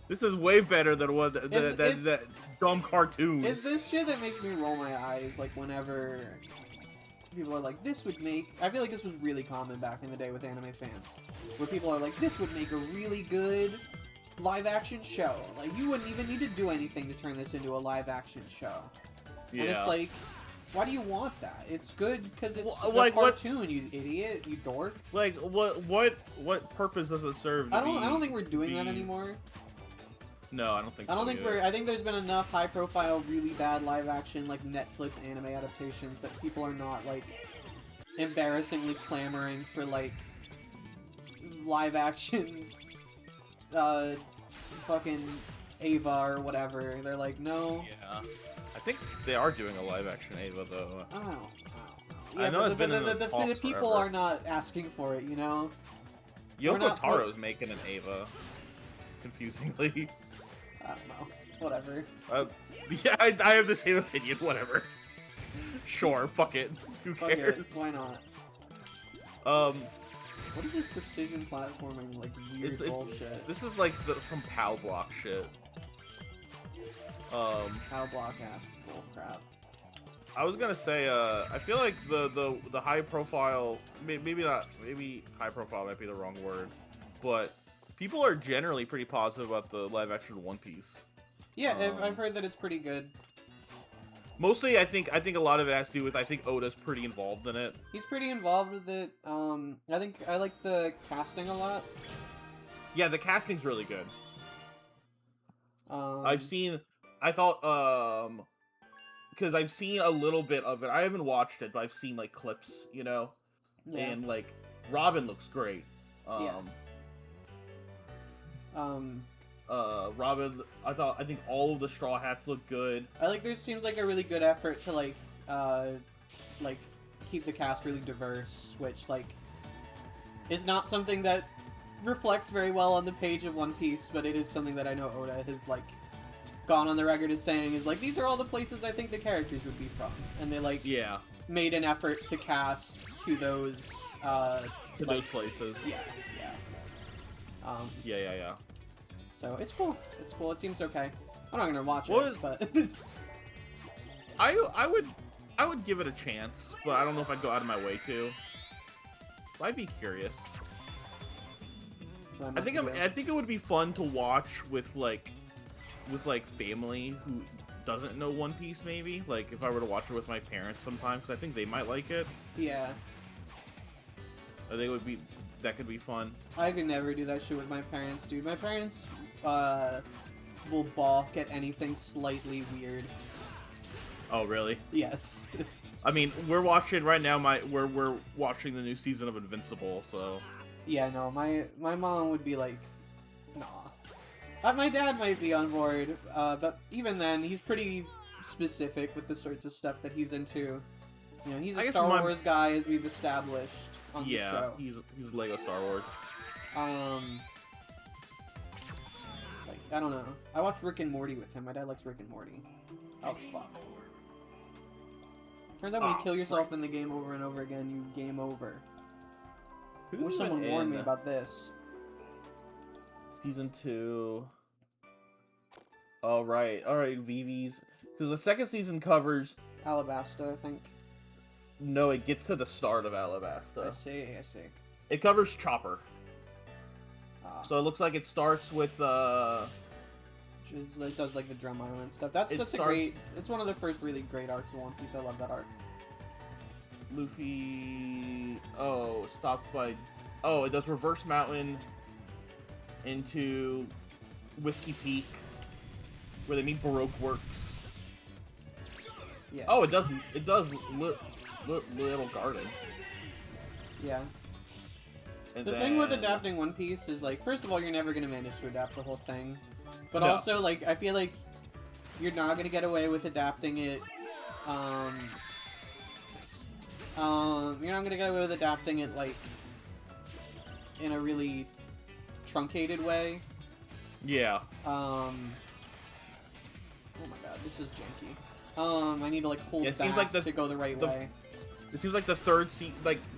This is way better than what It's that dumb cartoon. It's this shit that makes me roll my eyes, like, whenever people are like, this would make... I feel like this was really common back in the day with anime fans. Where people are like, this would make a really good live-action show. Like, you wouldn't even need to do anything to turn this into a live-action show. Yeah. And it's like, why do you want that? It's good because it's Well, a like, cartoon, you idiot, you dork. Like, what purpose does it serve? I don't think we're doing that anymore. No, I don't think. I don't think we're. I think there's been enough high-profile, really bad live-action, like Netflix anime adaptations that people are not like embarrassingly clamoring for like live-action, fucking Ava or whatever. They're like, no. Yeah, I think they are doing a live-action Ava though. I don't know. Yeah, I know it's been in the talks the people forever. are not asking for it, you know. Yoko Taro's making an Ava. Confusingly. I don't know. Whatever. Yeah, I have the same opinion. Whatever. Sure, fuck it. Who Fuck cares? it. Why not? What is this precision platforming, like, weird bullshit? This is like some POW block shit. POW block ass bull crap. I was gonna say, I feel like the high profile, maybe high profile might be the wrong word, but people are generally pretty positive about the live action One Piece. Yeah, I've heard that it's pretty good. Mostly, I think a lot of it has to do with I think Oda's pretty involved in it. He's pretty involved with it. I think I like the casting a lot. Yeah, the casting's really good. Because I've seen a little bit of it. I haven't watched it, but I've seen like clips, you know, yeah. And like Robin looks great. Robin, I think all of the Straw Hats look good. I like there seems like a really good effort to like keep the cast really diverse, which like is not something that reflects very well on the page of One Piece, but it is something that I know Oda has like gone on the record as saying is like these are all the places I think the characters would be from, and they like made an effort to cast to those those places. Yeah. So it's cool. It's cool. It seems okay. I'm not gonna watch it, but I would give it a chance, but I don't know if I'd go out of my way to. I'd be curious. I think it would be fun to watch with family who doesn't know One Piece, maybe. Like if I were to watch it with my parents sometimes, 'cause I think they might like it. Yeah. I think that could be fun. I could never do that shit with my parents, dude. My parents will balk at anything slightly weird. Oh, really? Yes. I mean, we're watching right now. We're watching the new season of Invincible, so. Yeah, no, my mom would be like, nah. My dad might be on board, but even then, he's pretty specific with the sorts of stuff that he's into. You know, he's a Star Wars guy, as we've established on the show. Yeah, he's Lego Star Wars. Like, I don't know. I watched Rick and Morty with him. My dad likes Rick and Morty. Oh, fuck. Turns out when you kill yourself in the game over and over again, you game over. I wish someone warned me about this. Season 2. Alright, VV's. Because the second season covers... Alabasta, I think. No, it gets to the start of Alabasta. I see. It covers Chopper. So it looks like it starts with, it does like the Drum Island stuff. It's one of the first really great arcs of One Piece. I love that arc. Luffy, stopped by, it does Reverse Mountain into Whiskey Peak, where they meet Baroque Works. Yeah. Oh, it does Little Garden. Yeah. And the thing with adapting One Piece is, like, first of all, you're never going to manage to adapt the whole thing. But also, like, I feel like you're not going to get away with adapting it, you're not going to get away with adapting it, like, in a really truncated way. Yeah. Oh my god, this is janky. I need to, like, hold back to go the right way. It seems like the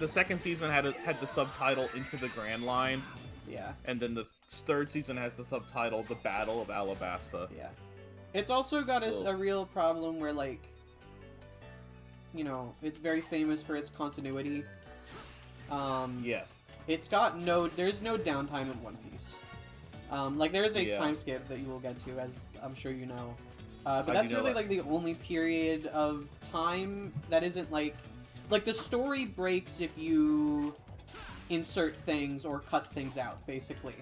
second season had the subtitle Into the Grand Line. Yeah. And then third season has the subtitle "The Battle of Alabasta." Yeah. It's also got So- a real problem where, like, you know, it's very famous for its continuity. Yes. It's got there's no downtime in One Piece. Like, there's a Yeah. time skip that you will get to, as I'm sure you know. But I that's do know really, that. like, the only period of time that isn't, like, the story breaks if you insert things or cut things out, basically.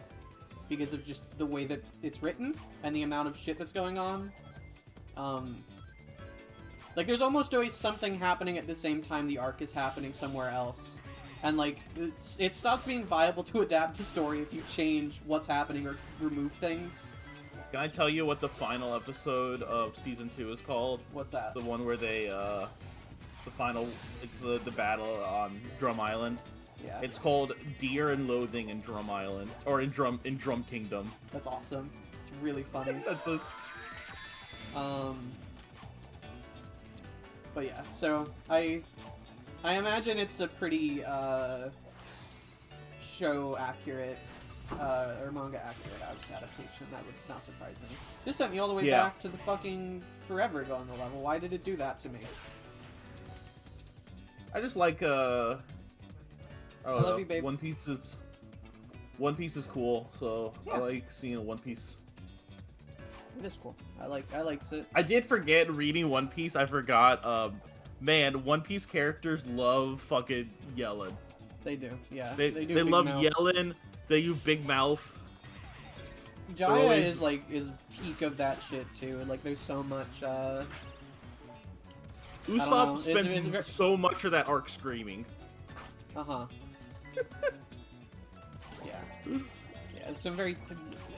Because of just the way that it's written and the amount of shit that's going on. Like, there's almost always something happening at the same time the arc is happening somewhere else. And, like, it stops being viable to adapt the story if you change what's happening or remove things. Can I tell you what the final episode of season 2 is called? What's that? The one where they, the final, it's the battle on Drum Island. Yeah. It's called Deer and Loathing in Drum Island, or in Drum Kingdom. That's awesome. It's really funny. That's a... But yeah, so I imagine it's a pretty show accurate or manga accurate adaptation. That would not surprise me. This sent me all the way Yeah. back to the fucking forever ago on the level. Why did it do that to me? I just like, I love you, babe. One Piece is cool, so Yeah. I like seeing a One Piece. It is cool. I likes it. I did forget reading One Piece. I forgot. Man, One Piece characters love fucking yelling. They do. Yeah. They do. they big love mouth. yelling. They use big mouth. Jaya always- is peak of that shit too. Like, there's so much. know. Usopp It's spends very- so much of that arc screaming. Yeah. Yeah, some very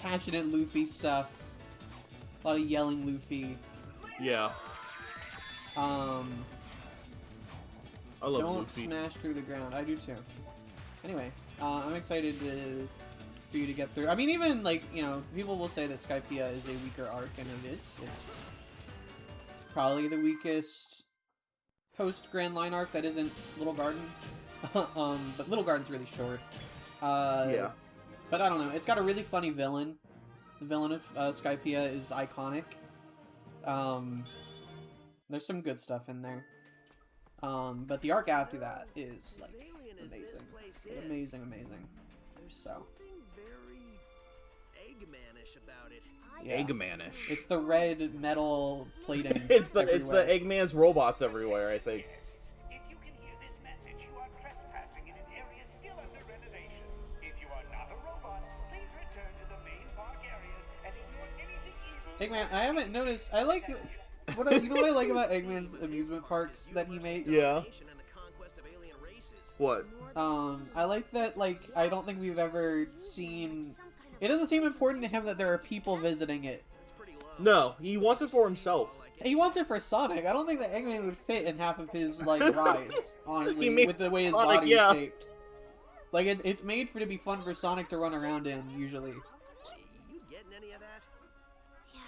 passionate Luffy stuff. A lot of yelling Luffy. Yeah, I love Don't Luffy. smash through the ground. I do too. Anyway, I'm excited for you to get through. I mean, even, like, you know, people will say that Skypiea is a weaker arc, and it is. It's probably the weakest post-Grand Line arc that isn't Little Garden. But Little Garden's really short. Yeah. But I don't know. It's got a really funny villain. The villain of Skypiea is iconic. There's some good stuff in there. But the arc after that is, like, amazing. Amazing. So. Something very Eggman-ish about it. Yeah. Eggmanish. It's the red metal plating. It's the everywhere. Eggman's robots everywhere. I think. If you can hear this message, you are trespassing in an area still under renovation. If you are not a robot, please return to the main park areas and ignore anything evil. Eggman, I haven't noticed. I like. You know what I like about Eggman's amusement parks that he makes? Yeah. And the conquest of alien races. What? I like that, like, I don't think we've ever seen... It doesn't seem important to him that there are people visiting it. It's pretty low. No, he wants it for himself. He wants it for Sonic. I don't think that Eggman would fit in half of his, like, rides, honestly, He made with the way his Sonic, body yeah. is shaped. Like, it's made to be fun for Sonic to run around in, usually. You getting any of that? Yeah,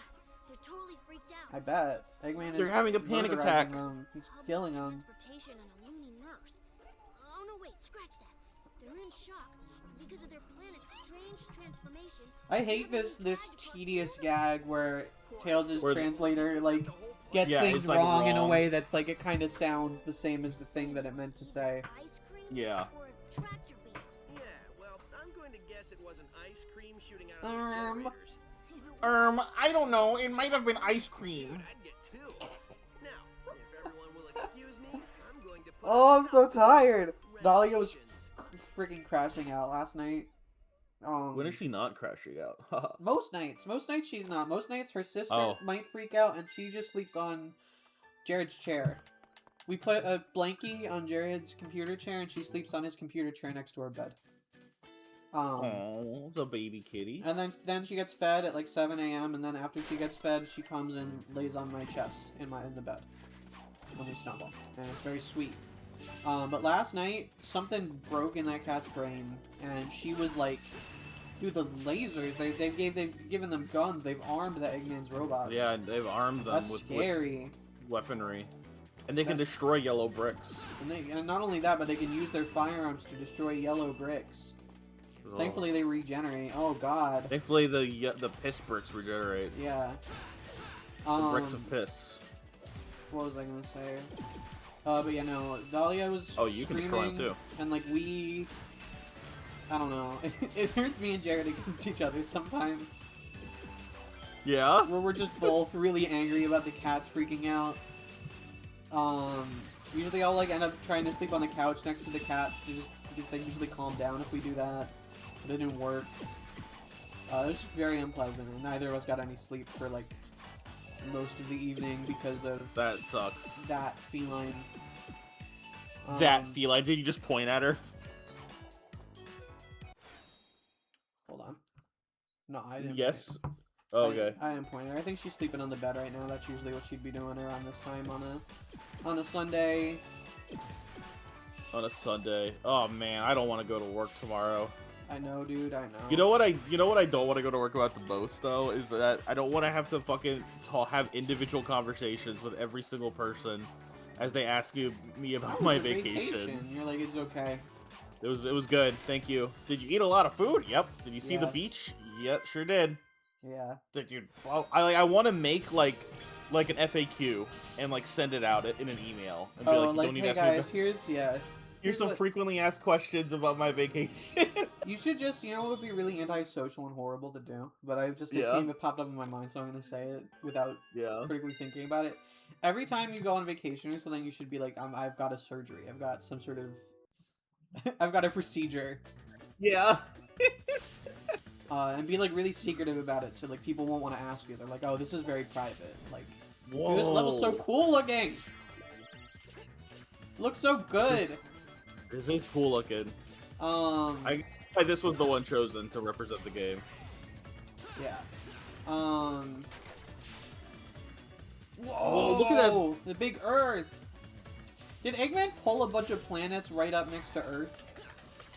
they're totally freaked out. I bet. Eggman is They're having a panic murderizing attack. them. He's Public killing them. Transportation and a loony nurse. Oh no, wait, scratch that. They're in shock because of their planet's strange transformation. I hate this tedious gag where Tails' Where- translator, like, gets Yeah, things it's, like, wrong in a wrong. way that's, like, it kind of sounds the same as the thing that it meant to say. Ice cream Yeah. or a tractor beam. Yeah, well, I'm going to guess it wasn't ice cream shooting out of those generators. I don't know. It might have been ice cream. Dude, I'd get two. Now, if everyone will excuse me, I'm going to put Oh, I'm so tired. red Dahlia was stations. freaking crashing out last night. When is she not crashing out? Most nights she's not. Most nights her sister Oh. might freak out and she just sleeps on Jared's chair. We put a blankie on Jared's computer chair and she sleeps on his computer chair next to our bed. Oh, the baby kitty. And then she gets fed at like 7 a.m. and then after she gets fed, she comes and lays on my chest in the bed. And we snuggle. And it's very sweet. But last night, something broke in that cat's brain, and she was like, dude, the lasers, they've given them guns, they've armed the Eggman's robots. Yeah, they've armed them That's with scary. weaponry. And they can destroy yellow bricks. And not only that, but they can use their firearms to destroy yellow bricks. Thankfully, they regenerate. Oh god. Thankfully, the piss bricks regenerate. Yeah. The bricks of piss. What was I gonna say? But yeah, no. Dahlia was You can destroy screaming, him too. and like I don't know. It hurts me and Jared against each other sometimes. Yeah. Where we're just both really angry about the cats freaking out. Usually I'll like end up trying to sleep on the couch next to the cats to just because they usually calm down if we do that. But it didn't work. It was just very unpleasant, and neither of us got any sleep for like most of the evening because of That sucks. that feline. That feline. Did you just point at her? Hold on. No, I didn't. Yes. Oh, okay. I didn't point at her. I think she's sleeping on the bed right now. That's usually what she'd be doing around this time on a Sunday. On a Sunday. Oh man, I don't want to go to work tomorrow. I know, dude. I know. You know what I don't want to go to work about the most though is that I don't want to have to fucking have individual conversations with every single person as they ask me about my it's a vacation. You're like, it's okay. It was good. Thank you. Did you eat a lot of food? Yep. Did you see the Yes. beach? Yep, sure did. Yeah. Did you? Well, I want to make like an FAQ and like send it out in an email and be Oh, like, like, don't need hey to ask me guys, here's some what- frequently asked questions about my vacation. You should just, you know what would be really antisocial and horrible to do? But it popped up in my mind, so I'm gonna say it without Yeah. critically thinking about it. Every time you go on vacation or something, you should be like, I've got a surgery. I've got some sort of... I've got a procedure. Yeah. And be like really secretive about it, so like people won't want to ask you. They're like, oh, this is very private. Like, Whoa. this level's so cool looking! Looks so good! This is cool looking. This was the one chosen to represent the game. Yeah. Whoa, Whoa, look at that. The big Earth! Did Eggman pull a bunch of planets right up next to Earth?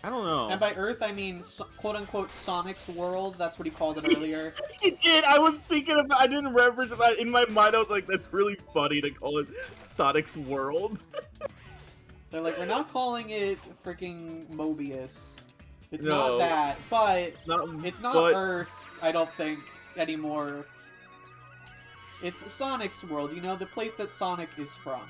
I don't know. And by Earth, I mean quote-unquote Sonic's world. That's what he called it earlier. He did. I was thinking about. I didn't reference about. In my mind, I was like, "That's really funny to call it Sonic's World." They're like, we're not calling it freaking Mobius. It's No. not that, but it's not but- Earth, I don't think, anymore. It's Sonic's world, you know, the place that Sonic is from.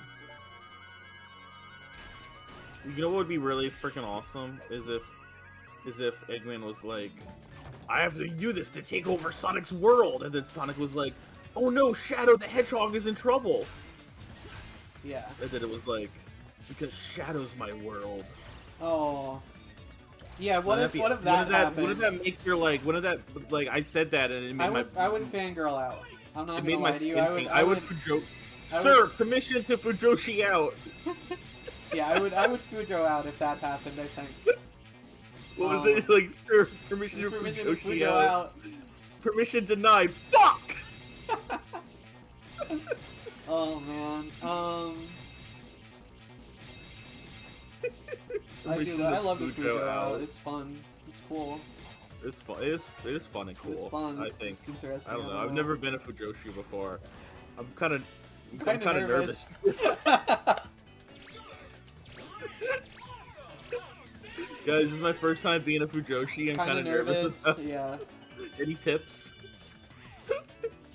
You know what would be really freaking awesome is if Eggman was like, "I have to do this to take over Sonic's world," and then Sonic was like, "Oh no, Shadow the Hedgehog is in trouble." Yeah. And then it was like, "Because Shadow's my world." Oh. Yeah, what if that What happened? did that make your like? What did that like? I said that and it made I would fangirl out. I'm not It gonna made my lie to you. skin pink. I would Sir, permission to Fujoshi out. Yeah, I would Fujo out if that happened, I think. What was it? Like, sir, permission to Permission to Fujoshi Fujo out. Permission denied. Fuck! Oh man. I love the Fujo out. It's fun. It's cool. It's fun. It is fun and cool. It's fun. I It's, think. it's interesting. I don't know. I've never been a Fujoshi before. I'm kind of Kinda nervous. Guys, this is my first time being a Fujoshi. I'm kind of nervous. Yeah. Any tips?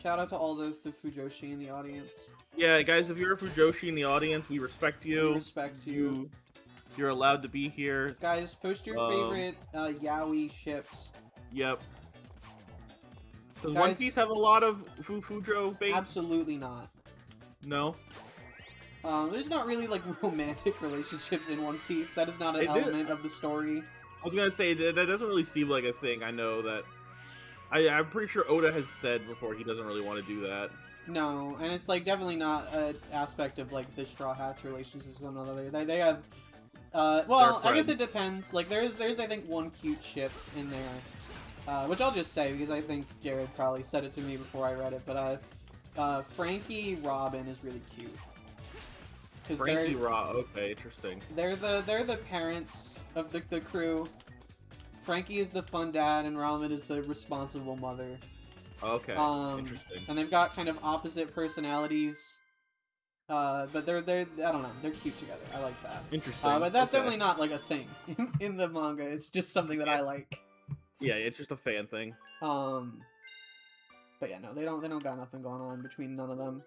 Shout out to all the Fujoshi in the audience. Yeah, guys, if you're a Fujoshi in the audience, we respect you. We respect you. You're allowed to be here. Guys, post your favorite yaoi ships. Yep. Does Guys- One Piece have a lot of Fujo bait? Absolutely not. No. There's not really like romantic relationships in One Piece. That is not an It is- element of the story. I was gonna say that doesn't really seem like a thing. I know that. I'm pretty sure Oda has said before he doesn't really want to do that. No, and it's like definitely not an aspect of like the Straw Hats' relationships with one another. They have, well, They're I guess it friends. depends. Like there's I think one cute ship in there, which I'll just say because I think Jared probably said it to me before I read it. But Frankie Robin is really cute. Because Frankie Raw. Okay, interesting. they're the parents of the crew. Frankie is the fun dad, and Robin is the responsible mother. Okay, interesting. And they've got kind of opposite personalities, but they're I don't know, they're cute together. I like that. Interesting. But that's Okay. definitely not like a thing in the manga. It's just something that I like. Yeah, it's just a fan thing. But yeah, no, they don't got nothing going on between none of them.